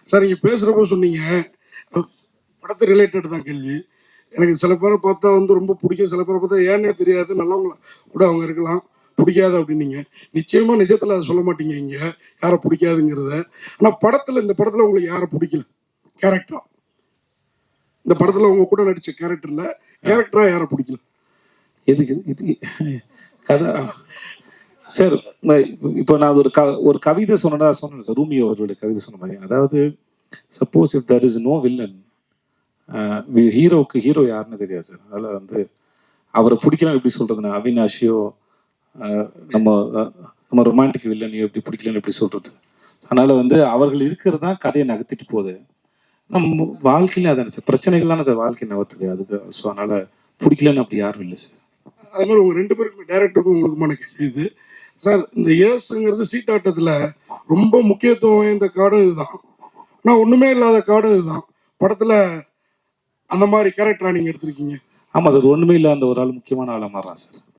Sir நீங்கள் பேசுகிறப்போ சொன்னீங்க, படத்தை ரிலேட்டட் தான் கேள்வி. எனக்கு சில பேரை பார்த்தா வந்து ரொம்ப பிடிக்கும், சில பேரை பார்த்தா ஏன்னே தெரியாது, நல்லவங்கள கூட அவங்க இருக்கலாம், பிடிக்காது அப்படின்னீங்க. நிச்சயமா நிஜத்தில் அதை சொல்ல மாட்டீங்க இங்கே யாரை பிடிக்காதுங்கிறத. ஆனால் படத்தில், இந்த படத்தில் உங்களுக்கு யாரை பிடிக்கல கேரக்டரா? இந்த படத்தில் உங்க கூட நடிச்ச கேரக்டர்ல கேரக்டரா யாரை பிடிக்கல? எதுக்கு இது கதை சார்? இப்போ நான் ஒரு கவிதை சொன்னேன் சார், ரூமியோ அவர்களுடைய கவிதை சொன்ன மாதிரி. அதாவது suppose if there is no villain, ஹீரோவுக்கு ஹீரோ யாருன்னு தெரியாது சார். அதனால வந்து அவரை பிடிக்கலாம் எப்படி சொல்றதுன்னா, அவினாஷியோ நம்ம நம்ம ரொமான்டிக் வில்லனையோ எப்படி பிடிக்கலன்னு எப்படி சொல்றது? அதனால வந்து அவர்கள் இருக்கிறது தான் கதையை நகர்த்திட்டு போகுது. நம்ம வாழ்க்கையில அதான சார் பிரச்சனைகள் தானே சார் வாழ்க்கை நகர்த்துது. அதுக்கு ஸோ அதனால பிடிக்கலன்னு அப்படி யாரும் இல்லை சார். அது மாதிரி உங்க ரெண்டு பேருக்குமே, டைரக்டருக்கும் உங்களுக்குமான கேள்வி இது சார். இந்த ஏசுங்கிறது சீட்டாட்டத்தில் ரொம்ப முக்கியத்துவம் வாய்ந்த காடும் இதுதான், ஆனால் ஒன்றுமே இல்லாத காடும் இதுதான். படத்தில் அந்த மாதிரி கேரக்டரா நீங்கள் எடுத்திருக்கீங்க? ஆமாம் சார், ஒன்றுமே இல்லை, அந்த ஒரு ஆள் முக்கியமான ஆளாக மாறான் சார்.